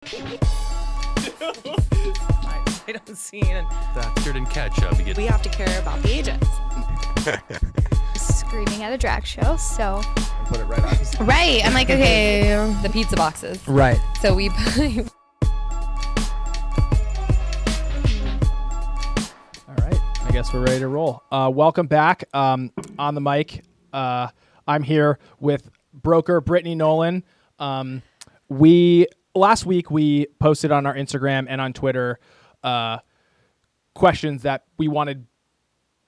I don't see it. That's good and catch up. We have to care about the agents. Screaming at a drag show, so Put it right on. right. I'm like, okay, The pizza boxes. Right. So we All right. I guess we're ready to roll. Welcome back. On the mic, I'm here with broker Brittany Nolan. Last week we posted on our Instagram and on Twitter questions that we wanted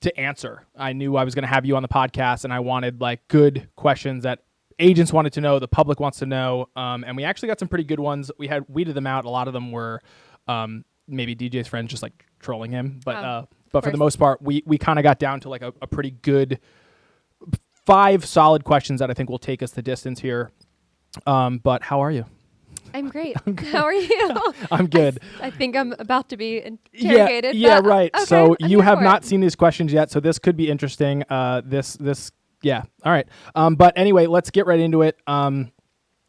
to answer. I knew I was going to have you on the podcast, and I wanted like good questions that agents wanted to know, the public wants to know, and we actually got some pretty good ones. We weeded them out. A lot of them were maybe DJ's friends just like trolling him, but for the most part, we kind of got down to like a pretty good 5 solid questions that I think will take us the distance here. But how are you? I'm great. How are you? I'm good. I think I'm about to be interrogated. Yeah, right. Okay, so I'm you here have for not it. seen these questions yet, so this could be interesting. Yeah. All right. But anyway, let's get right into it.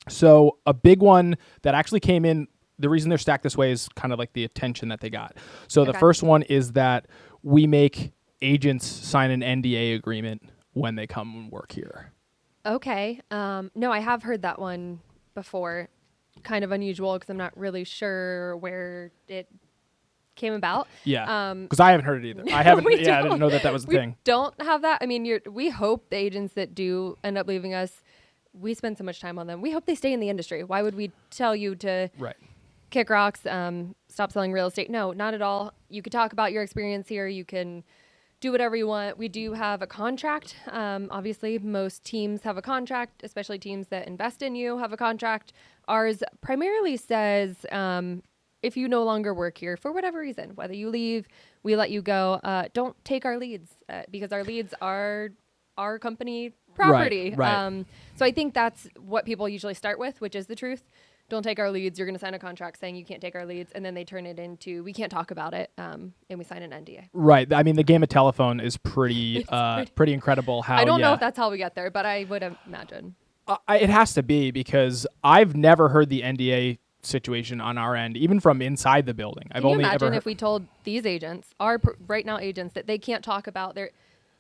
So a big one that actually came in, the reason they're stacked this way is kind of like the attention that they got. So the first one is that we make agents sign an NDA agreement when they come and work here. Okay. No, I have heard that one before. Kind of unusual because I'm not really sure where it came about. Yeah. Because I haven't heard it either. I haven't. I didn't know that was the thing. Don't have that. I mean, we hope the agents that do end up leaving us, we spend so much time on them. We hope they stay in the industry. Why would we tell you to kick rocks, stop selling real estate? No, not at all. You could talk about your experience here. You can do whatever you want. We do have a contract. Obviously, most teams have a contract, especially teams that invest in you have a contract. Ours primarily says if you no longer work here for whatever reason, whether you leave, we let you go, don't take our leads because our leads are our company property. Right. So I think that's what people usually start with, which is the truth. Don't take our leads. You're going to sign a contract saying you can't take our leads. And then they turn it into, we can't talk about it. And we sign an NDA. Right. I mean, the game of telephone is pretty incredible. How I don't know if that's how we get there, but I would imagine. It has to be, because I've never heard the NDA situation on our end, even from inside the building. Can you imagine if we told these agents, our right now agents, that they can't talk about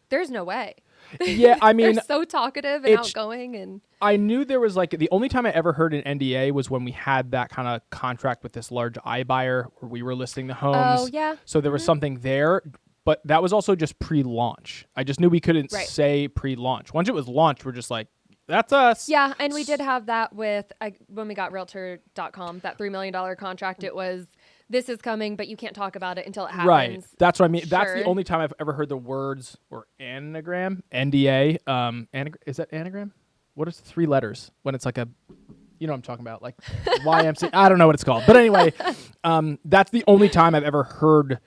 there's no way. Yeah, I mean, they're so talkative and outgoing, and I knew there was like the only time I ever heard an NDA was when we had that kind of contract with this large iBuyer where we were listing the homes. Oh yeah. So there was something there, but that was also just pre-launch. I just knew we couldn't say pre-launch. Once it was launched, we're just like, that's us. Yeah, and we did have that with when we got Realtor.com, that $3 million contract. It was, this is coming, but you can't talk about it until it happens. Right. That's what I mean. Sure. That's the only time I've ever heard the words or anagram, NDA. Is that anagram? What is 3 letters when it's like a, you know what I'm talking about, like YMC. I don't know what it's called. But anyway, that's the only time I've ever heard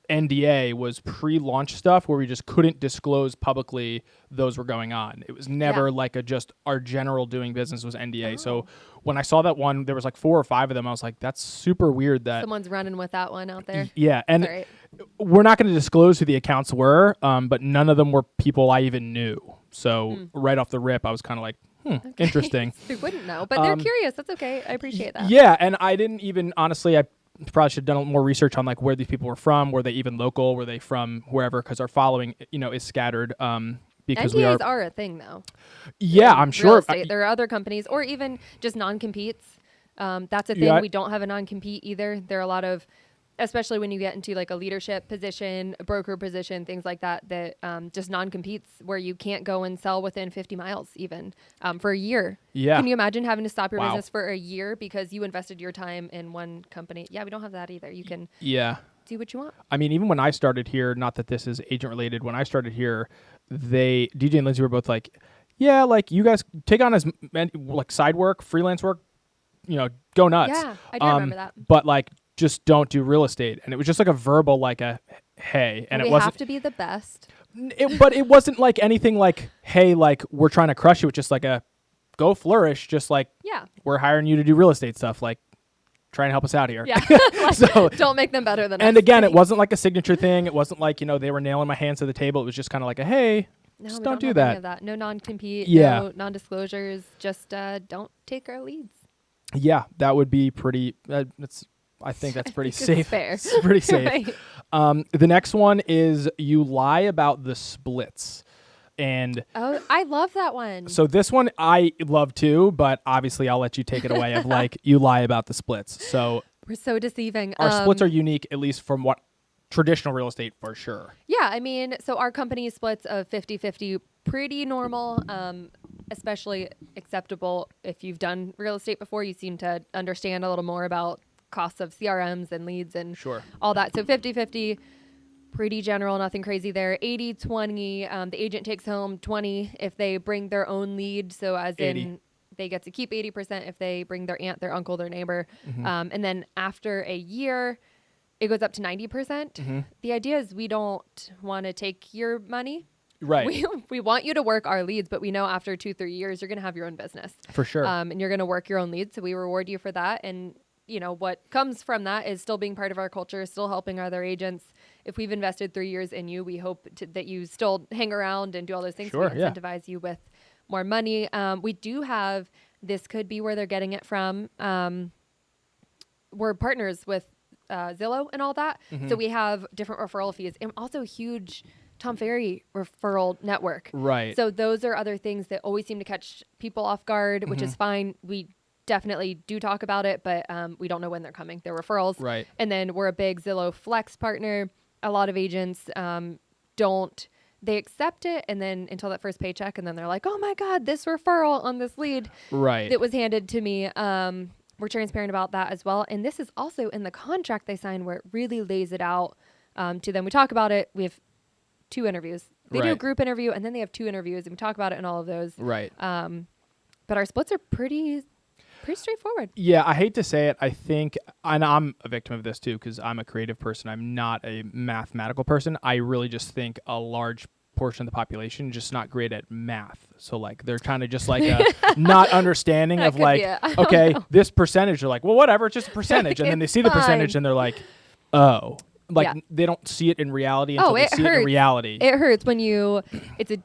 NDA was pre-launch stuff where we just couldn't disclose publicly those were going on. It was never like just our general doing business was NDA. So when I saw that one, there was like 4 or 5 of them. I was like, that's super weird that someone's running with that one out there. Yeah. And we're not going to disclose who the accounts were, but none of them were people I even knew. So right off the rip, I was kind of like, interesting. They wouldn't know, but they're curious. That's okay. I appreciate that. Yeah. And I didn't even, honestly, I probably should have done more research on like where these people were from. Were they even local? Were they from wherever? Because our following, is scattered. Because NDAs are a thing, though. Yeah, I'm sure. There are other companies, or even just non-competes. That's a thing. We don't have a non-compete either. There are a lot of, especially when you get into like a leadership position, a broker position, things like that, that just non-competes where you can't go and sell within 50 miles even for a year. Yeah. Can you imagine having to stop your business for a year because you invested your time in one company? Yeah, we don't have that either. You can do what you want. I mean, even when I started here, not that this is agent related, when I started here, DJ and Lindsey were both like, yeah, like you guys take on as like side work, freelance work, go nuts. Yeah, I do remember that. But like, just don't do real estate. And it was just like a verbal, like a, hey. And we it wasn't have to be the best. But it wasn't like anything like, hey, like we're trying to crush you. It's just like a go flourish. Just like, we're hiring you to do real estate stuff. Like, try and help us out here. Yeah. So don't make them better than us. And again, it wasn't like a signature thing. It wasn't like, they were nailing my hands to the table. It was just kind of like a, hey, just don't do have that. any of that. No non-compete, no non-disclosures. Just don't take our leads. Yeah, that would be pretty. I think that's pretty safe. Fair. It's pretty safe. Right. The next one is you lie about the splits. And Oh, I love that one. so this one I love too, but obviously I'll let you take it away of like you lie about the splits. So We're so deceiving. our splits are unique, at least from what traditional real estate for sure. Yeah, I mean, so our company splits of 50-50, pretty normal, especially acceptable if you've done real estate before. You seem to understand a little more about costs of CRMs and leads and Sure. all that. So 50-50, pretty general, nothing crazy there. 80-20, the agent takes home 20 if they bring their own lead. So as 80. in they get to keep 80% if they bring their aunt, their uncle, their neighbor. And then after a year, it goes up to 90%. The idea is we don't want to take your money. Right. We want you to work our leads, but we know after 2-3 years, you're going to have your own business. For sure. And you're going to work your own leads. So we reward you for that. And you know, what comes from that is still being part of our culture, still helping other agents. If we've invested 3 years in you, we hope that you still hang around and do all those things. Sure, we incentivize you with more money. We do have, this could be where they're getting it from. We're partners with Zillow and all that. So we have different referral fees and also huge Tom Ferry referral network. Right. So those are other things that always seem to catch people off guard, which is fine. We definitely do talk about it, but we don't know when they're coming. They're referrals. Right. And then we're a big Zillow Flex partner. A lot of agents don't, they accept it and then until that first paycheck and then they're like, oh my God, this referral on this lead that was handed to me. We're transparent about that as well. And this is also in the contract they sign where it really lays it out to them. We talk about it. We have 2 interviews. They do a group interview and then they have 2 interviews and we talk about it in all of those. Right. But our splits are pretty straightforward. Yeah, I hate to say it. I think, and I'm a victim of this too, because I'm a creative person. I'm not a mathematical person. I really just think a large portion of the population is just not great at math. So like they're kind of just like not understanding of like, okay, this percentage. They're like, well, whatever, it's just a percentage. And then they see the percentage and they're like, oh. Like they don't see it in reality until they see it in reality. It hurts when it's a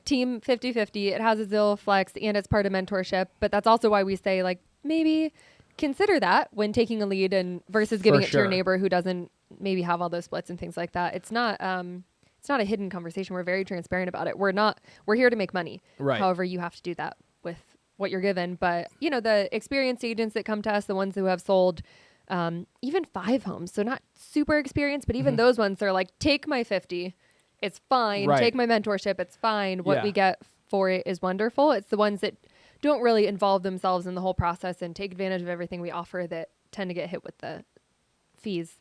team 50-50. It has a Zillow Flex and it's part of mentorship. But that's also why we say like maybe consider that when taking a lead and versus giving it to your neighbor who doesn't maybe have all those splits and things like that. It's not a hidden conversation. We're very transparent about it. We're here to make money. Right. However, you have to do that with what you're given. But the experienced agents that come to us, the ones who have sold even 5 homes, so not super experienced, but even those ones, they're like, take my 50, it's fine. Right. Take my mentorship, it's fine. What we get for it is wonderful. It's the ones that don't really involve themselves in the whole process and take advantage of everything we offer that tend to get hit with the fees.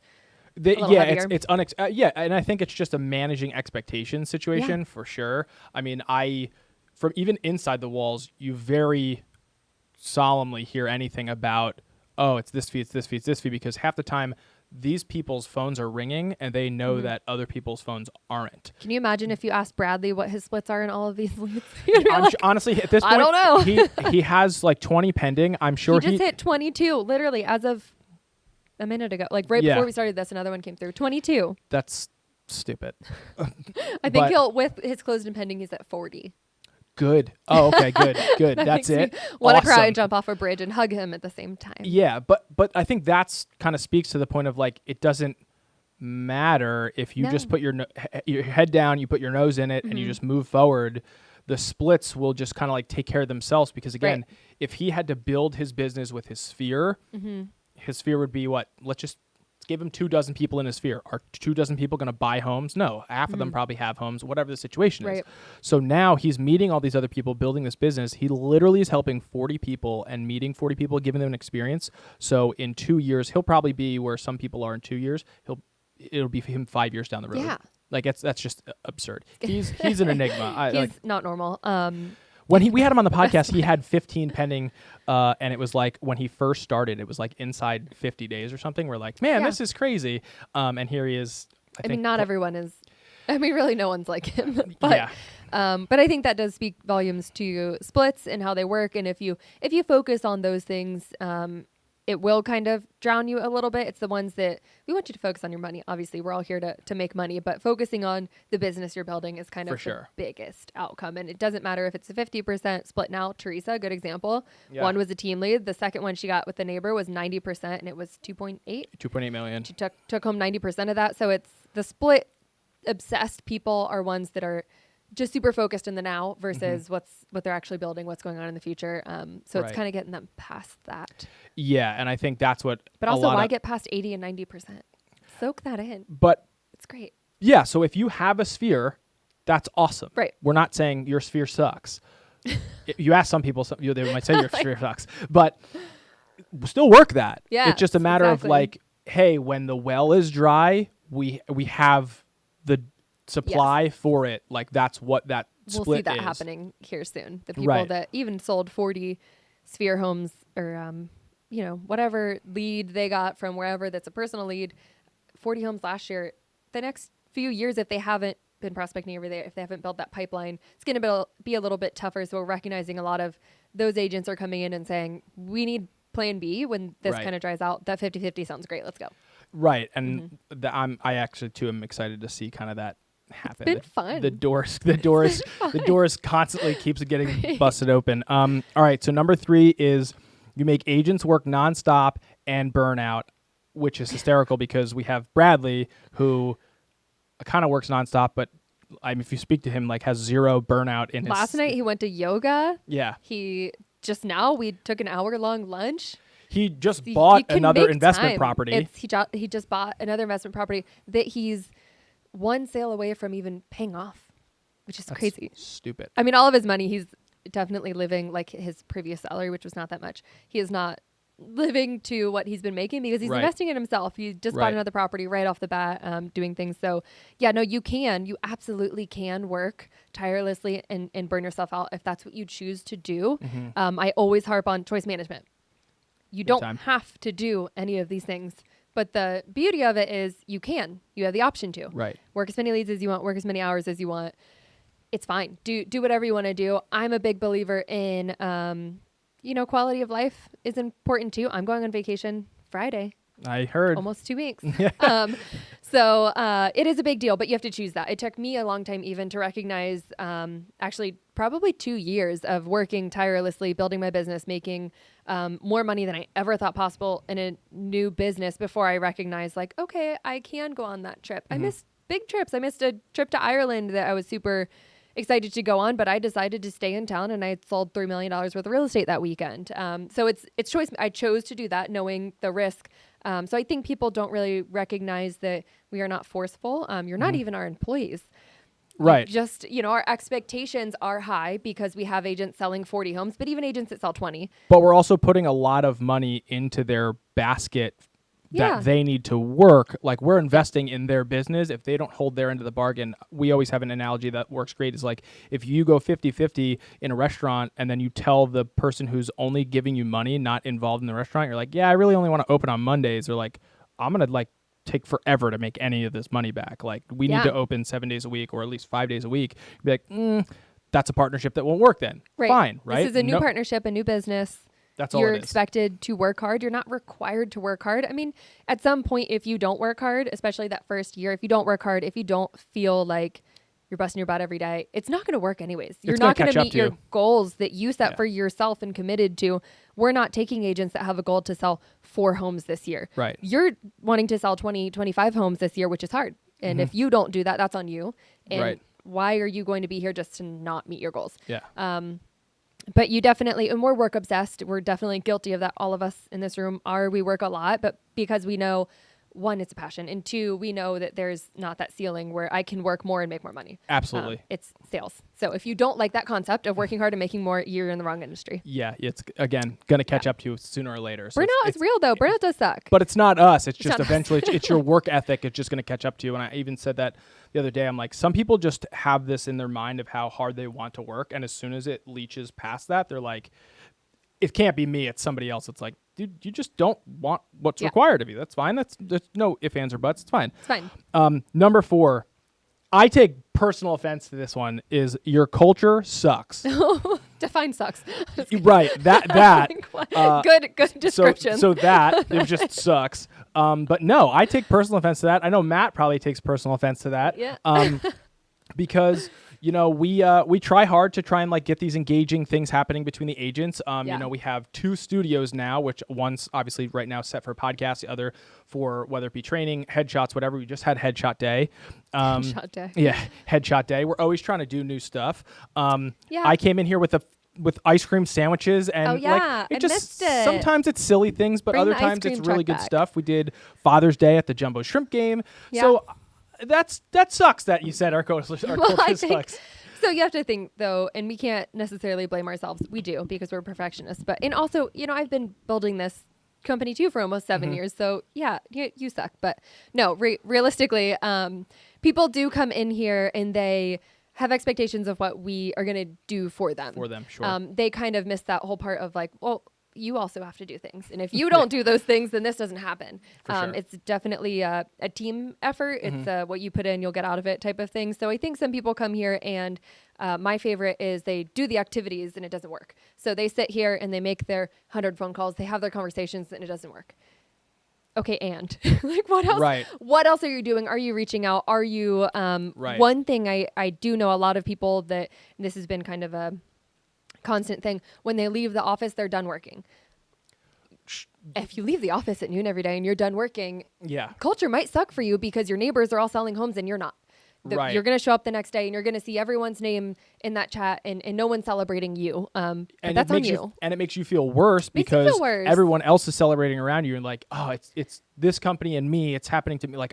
It's and I think it's just a managing expectation situation for sure. I mean, from even inside the walls, you very solemnly hear anything about, oh, it's this fee, it's this fee, it's this fee, because half the time these people's phones are ringing and they know that other people's phones aren't. Can you imagine if you asked Bradley what his splits are in all of these leads? Honestly, at this point, I don't know. he has like 20 pending. I'm sure he just hit 22, literally, as of a minute ago. Like before we started this, another one came through. 22. That's stupid. I think with his closed and pending, he's at 40. Good. Oh, okay. Good. That's it. Want to cry and jump off a bridge and hug him at the same time. Yeah, but I think that's kind of speaks to the point of like it doesn't matter if you just put your head down, you put your nose in it, and you just move forward. The splits will just kind of like take care of themselves because again, if he had to build his business with his sphere, his sphere would be what? Let's give him 24 people in his sphere. Are 24 people going to buy homes? No. Half of them probably have homes, whatever the situation is. So now he's meeting all these other people, building this business. He literally is helping 40 people and meeting 40 people, giving them an experience. So in 2 years, he'll probably be where some people are in 2 years. It'll be for him 5 years down the road. Yeah. Like that's just absurd. He's an enigma. He's not normal. When we had him on the podcast, he had 15 pending, and it was like when he first started, it was like inside 50 days or something. We're like, man, this is crazy. And here he is. I think not everyone is. I mean, really, no one's like him. But I think that does speak volumes to splits and how they work. And if you focus on those things, it it will kind of drown you a little bit. It's the ones that we want you to focus on your money. Obviously, we're all here to make money, but focusing on the business you're building is kind of the biggest outcome. And it doesn't matter if it's a 50% split now. Teresa, good example. Yeah. One was a team lead. The second one she got with the neighbor was 90%, and it was 2.8 million. She took home 90% of that. So it's the split obsessed people are ones that are just super focused in the now versus what they're actually building, what's going on in the future. So it's kind of getting them past that. Yeah, and I think that's what. But also, why get past 80 and 90%? Soak that in. But it's great. Yeah, so if you have a sphere, that's awesome. Right. We're not saying your sphere sucks. You ask some people, they might say your sphere sucks, but still work that. Yeah, it's just a matter of like, hey, when the well is dry, we have the supply for it. Like that's what that split is. We'll see that happening here soon. The people that even sold 40 sphere homes or whatever lead they got from wherever that's a personal lead, 40 homes last year. The next few years, if they haven't been prospecting over there, if they haven't built that pipeline, it's going to be a little bit tougher. So we're recognizing a lot of those agents are coming in and saying, we need plan B when this kind of dries out. That 50-50 sounds great. Let's go. Right. And I actually too am excited to see kind of that happen. It's been fun. The doors constantly keeps getting busted open. All right. So number 3 is you make agents work nonstop and burn out, which is hysterical because we have Bradley who kind of works nonstop, but if you speak to him, like has zero burnout in his. Last night he went to yoga. Yeah. We took an hour-long lunch. He just bought another investment property. He just bought another investment property that he's one sale away from even paying off, which is crazy. Stupid. I mean, all of his money, he's definitely living like his previous salary, which was not that much. He is not living to what he's been making because he's investing in himself. He just bought another property right off the bat, doing things. So yeah, no, you absolutely can work tirelessly and burn yourself out if that's what you choose to do. I always harp on choice management. You don't have to do any of these things, but the beauty of it is you have the option to work as many leads as you want, work as many hours as you want. It's fine. Do whatever you want to do. I'm a big believer in, quality of life is important too. I'm going on vacation Friday. I heard. Almost 2 weeks. So it is a big deal, but you have to choose that. It took me a long time even to recognize, actually probably 2 years of working tirelessly, building my business, making more money than I ever thought possible in a new business before I recognized like, okay, I can go on that trip. I missed big trips. I missed a trip to Ireland that I was super excited to go on, but I decided to stay in town and I sold $3 million worth of real estate that weekend. So it's choice. I chose to do that knowing the risk. So I think people don't really recognize that we are not forceful. You're not even our employees. Right. Just, our expectations are high because we have agents selling 40 homes, but even agents that sell 20. But we're also putting a lot of money into their basket that they need to work. Like we're investing in their business. If they don't hold their end of the bargain, we always have an analogy that works great. Is like if you go 50-50 in a restaurant and then you tell the person who's only giving you money, not involved in the restaurant, you're like, yeah, I really only want to open on Mondays. Or like, I'm going to take forever to make any of this money back. Like we need to open 7 days a week or at least 5 days a week. Be like, that's a partnership that won't work then. Right. Fine, right? This is a new partnership, a new business. That's all You're it is. expected to work hard. You're not required to work hard. I mean, at some point, if you don't work hard, especially that first year, if you don't work hard, if you don't feel like you're busting your butt every day, it's not going to work anyways. You're not going to meet your goals that you set for yourself and committed to. We're not taking agents that have a goal to sell 4 homes this year. Right. You're wanting to sell 20, 25 homes this year, which is hard. And if you don't do that, that's on you. And why are you going to be here just to not meet your goals? Yeah. But you definitely, and we're work obsessed. We're definitely guilty of that. All of us in this room we work a lot, but because we know, 1, it's a passion. And 2, we know that there's not that ceiling where I can work more and make more money. Absolutely. It's sales. So if you don't like that concept of working hard and making more, you're in the wrong industry. Yeah. It's again, going to catch up to you sooner or later. So burnout is real though. Burnout does suck. But it's not us. It's just eventually it's your work ethic. It's just going to catch up to you. And I even said that the other day. I'm like, some people just have this in their mind of how hard they want to work. And as soon as it leaches past that, they're like, it can't be me. It's somebody else. It's like, dude, you just don't want what's required of you. That's fine. There's no ifs, ands, or buts. It's fine. It's fine. Number 4, I take personal offense to this one, is your culture sucks. Define sucks. Right. That. Like, good So description. that it just sucks. But no, I take personal offense to that. I know Matt probably takes personal offense to that. Yeah. Because we try hard to try and like get these engaging things happening between the agents. We have 2 studios now, which one's obviously right now set for podcasts, the other for whether it be training, headshots, whatever. We just had headshot day. Headshot day. Yeah, headshot day. We're always trying to do new stuff. Yeah. I came in here with ice cream sandwiches and Oh, yeah. it I just missed it. sometimes it's silly things, but Bring other the ice times it's cream really truck good back. stuff. We did Father's Day at the Jumbo Shrimp game. Yeah. So that sucks that you said our culture Well, I think, sucks. so you have to think though, and we can't necessarily blame ourselves. We do because we're perfectionists. And also, I've been building this company too for almost 7 years. So yeah, you suck. But no, realistically, people do come in here and they have expectations of what we are going to do for them. Sure. They kind of miss that whole part of like, well, you also have to do things. And if you don't do those things, then this doesn't happen. Sure. It's definitely a team effort. It's what you put in, you'll get out of it type of thing. So I think some people come here and my favorite is they do the activities and it doesn't work. So they sit here and they make their 100 phone calls. They have their conversations and it doesn't work. Okay, and like what else? Right. What else are you doing? Are you reaching out? Are you Right. One thing I do know a lot of people that this has been kind of a constant thing. When they leave the office, they're done working. If you leave the office at noon every day and you're done working, culture might suck for you because your neighbors are all selling homes and you're not. Right. You're going to show up the next day and you're going to see everyone's name in that chat and no one's celebrating you. But that's on you. And it makes you feel worse Makes you because feel worse. everyone else is celebrating around you and like, oh, it's this company and me. It's happening to me. Like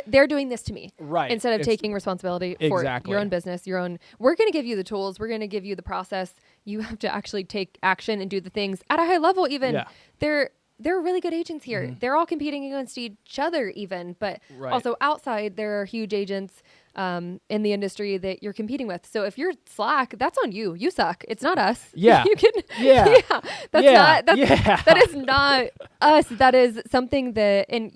They're doing this to me. Right. Instead of It's- taking responsibility for Exactly. your own business, we're going to give you the tools. We're going to give you the process. You have to actually take action and do the things at a high level. Even Yeah. they're really good agents here. They're all competing against each other even, but Right. also outside there are huge agents in the industry that you're competing with. So if you're slack, that's on you. You suck. It's not us. Yeah. You can. Yeah. That is not us. That is something that, and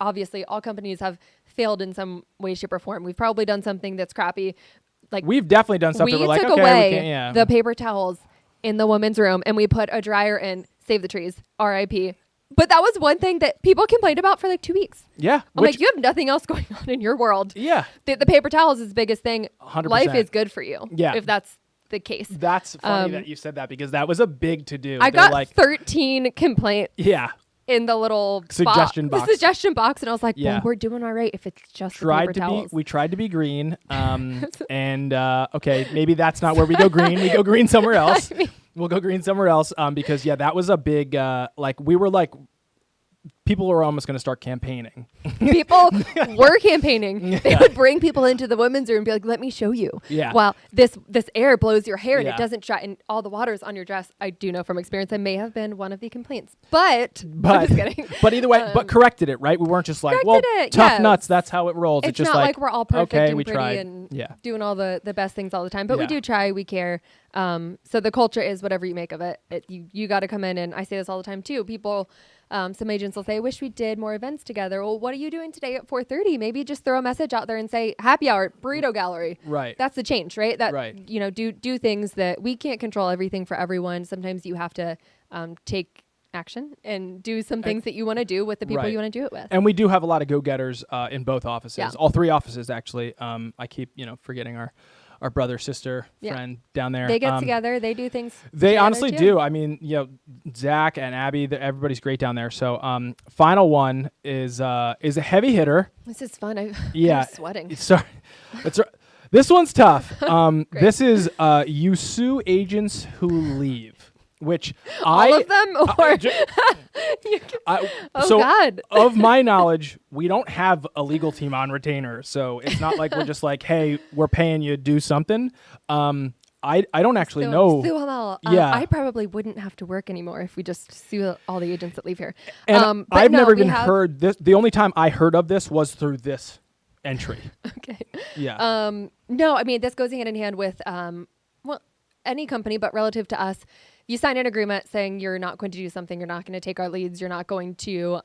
obviously all companies have failed in some way, shape, or form. We've probably done something that's crappy. Like We've definitely done something. we We're like, took okay, away we can't, yeah. the paper towels in the women's room and we put a dryer in. Save the trees. R.I.P. But that was one thing that people complained about for like 2 weeks. Yeah. I'm like, you have nothing else going on in your world. Yeah. The paper towels is the biggest thing. 100%. Life is good for you. Yeah. If that's the case. That's funny that you said that because that was a big to do. I They're got like, 13 complaints yeah. in the little Suggestion box. The suggestion box. And I was like, Yeah. well, we're doing all right if it's just the paper towels. We tried to be green. And okay, maybe that's not where we go green. We go green somewhere else. We'll go green somewhere else. Because that was a big we were like people were almost going to start campaigning. People were campaigning. They would bring people into the women's room and be like, let me show you. Yeah. Well, this air blows your hair and Yeah. it doesn't dry and all the water's on your dress. I do know from experience I may have been one of the complaints. But I'm just kidding. But either way, but corrected it, right? We weren't just like, Corrected well, it, tough yes. nuts, that's how it rolls. It's just not like we're all perfect okay, and we pretty tried. and Yeah. doing all the best things all the time. But we Yeah. do try, we care. So the culture is whatever you make of it. You got to come in, and I say this all the time too. People, some agents will say, I wish we did more events together. Well, what are you doing today at 4:30? Maybe just throw a message out there and say happy hour, burrito gallery. Right. That's the change, right? That, Right. do things that we can't control everything for everyone. Sometimes you have to take action and do some things that you want to do with the people Right. you want to do it with. And we do have a lot of go-getters in both offices. Yeah. All 3 offices, actually. I keep, forgetting our brother, sister, Yeah. friend down there. They get together. They do things. They together honestly too. do. I mean, Zach and Abby, everybody's great down there. So, final one is a heavy hitter. This is fun. I'm sweating. Sorry. This one's tough. This is you sue agents who leave, which All of them? Or so God. of my knowledge, we don't have a legal team on retainer. So it's not like we're just like, hey, we're paying you to do something. I don't actually know. Sue them all. Yeah. I probably wouldn't have to work anymore if we just sue all the agents that leave here. And but I've no, never we even have- heard this. The only time I heard of this was through this entry. Okay. Yeah. No, I mean, this goes hand in hand with, any company, but relative to us, you sign an agreement saying you're not going to do something, you're not going to take our leads, you're not going to,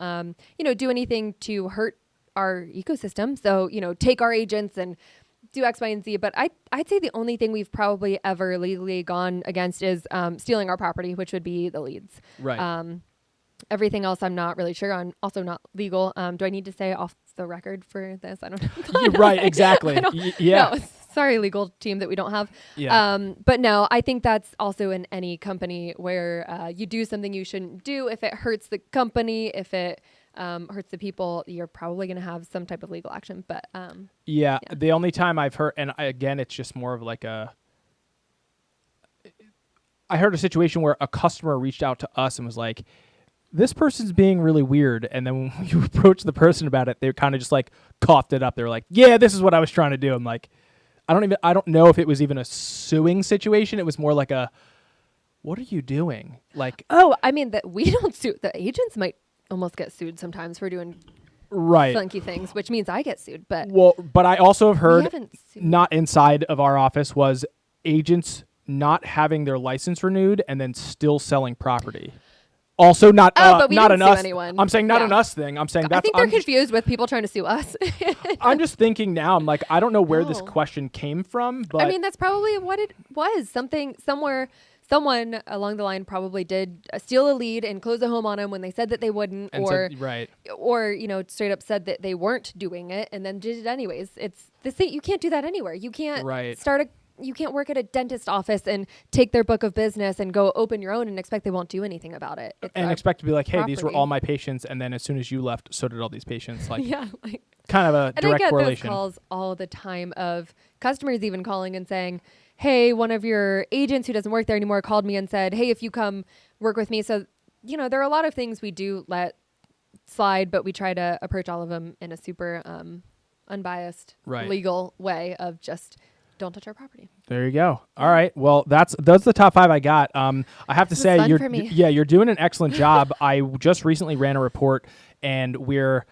do anything to hurt our ecosystem. So, take our agents and do X, Y, and Z. But I'd say the only thing we've probably ever legally gone against is stealing our property, which would be the leads. Right. Everything else I'm not really sure on. Also not legal. Do I need to say off the record for this? I don't know. Right, exactly. Yeah. No, sorry, legal team that we don't have. Yeah. But no, I think that's also in any company where you do something you shouldn't do. If it hurts the company, if it hurts the people, you're probably going to have some type of legal action. But yeah, the only time I've heard, and again, it's just more of like I heard a situation where a customer reached out to us and was like, this person's being really weird. And then when you approach the person about it, they kind of just like coughed it up. They were like, yeah, this is what I was trying to do. I'm like, I don't know if it was even a suing situation. It was more like what are you doing? Like, oh, I mean that we don't sue. The agents might almost get sued sometimes for doing funky things, which means I get sued. But but I also have heard, haven't sued. not inside of our office, was agents not having their license renewed and then still selling property. Also not but we not didn't an sue us. anyone. I'm saying not an us thing. I'm saying I that's. think they're confused with people trying to sue us. I'm just thinking now. I'm like, I don't know where this question came from, but I mean that's probably what it was. Someone along the line probably did steal a lead and close a home on them when they said that they wouldn't, or straight up said that they weren't doing it and then did it anyways. It's the thing. You can't do that anywhere. You can't you can't work at a dentist office and take their book of business and go open your own and expect they won't do anything about it. And expect to be like, hey, property. these were all my patients, and then as soon as you left, so did all these patients. Like, like kind of a and direct I get correlation. those calls all the time of customers even calling and saying, hey, one of your agents who doesn't work there anymore called me and said, hey, if you come work with me. So, there are a lot of things we do let slide, but we try to approach all of them in a super unbiased, legal way of just don't touch our property. There you go. All right. Well, that's the top 5 I got. I have to say, you're doing an excellent job. I just recently ran a report, and we're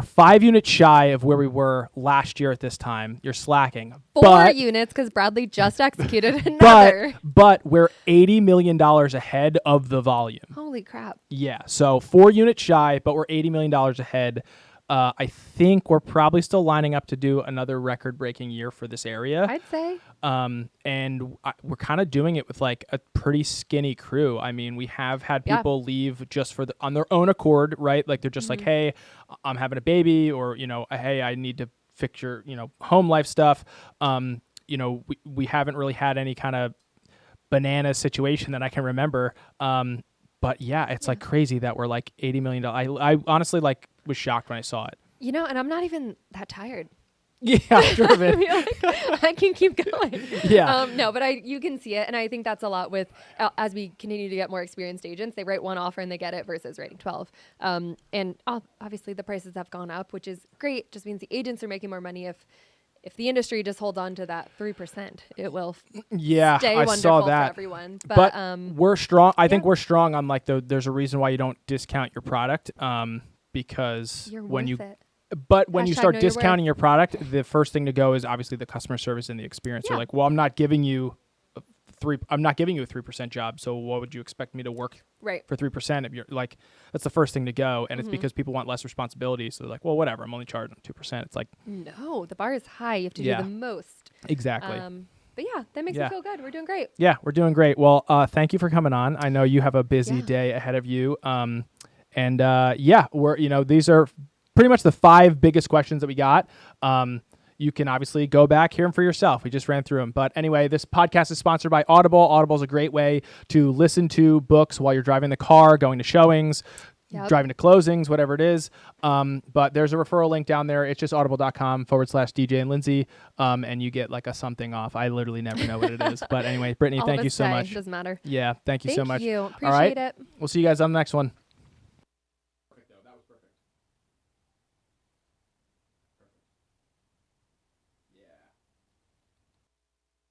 5 units shy of where we were last year at this time. You're slacking. 4 units because Bradley just executed another. But we're $80 million ahead of the volume. Holy crap. Yeah. So 4 units shy, but we're $80 million ahead. I think we're probably still lining up to do another record-breaking year for this area. I'd say. And we're kind of doing it with like a pretty skinny crew. I mean, we have had people leave just on their own accord, right? Like they're just like, hey, I'm having a baby, or hey, I need to fix your home life stuff. We haven't really had any kind of banana situation that I can remember. But yeah, it's like crazy that we're like $80 million. I honestly was shocked when I saw it. And I'm not even that tired. Yeah, driven. I can keep going. Yeah. No, but you can see it. And I think that's a lot with, as we continue to get more experienced agents, they write one offer and they get it versus writing 12. And obviously the prices have gone up, which is great. Just means the agents are making more money. If the industry just holds on to that 3%, it will stay wonderful for everyone. But we're strong. I think we're strong on there's a reason why you don't discount your product because when you start discounting your product, the first thing to go is obviously the customer service and the experience. You're like, well, I'm not giving you a 3% job. So what would you expect me to work for 3%? If you're like, that's the first thing to go. And it's because people want less responsibility. So they're like, well, whatever, I'm only charging 2%. It's like, no, the bar is high. You have to do the most. Exactly. But yeah, that makes me feel good. We're doing great. Yeah, we're doing great. Well, thank you for coming on. I know you have a busy day ahead of you. We're, these are pretty much the 5 biggest questions that we got. You can obviously go back, hear them for yourself. We just ran through them. But anyway, this podcast is sponsored by Audible. Audible is a great way to listen to books while you're driving the car, going to showings, driving to closings, whatever it is. But there's a referral link down there. It's just audible.com/DJ&Lindsey. And you get like a something off. I literally never know what it is. But anyway, Brittany, thank you so much. Doesn't matter. Yeah, thank you so much. Thank you. All right. Appreciate it. We'll see you guys on the next one.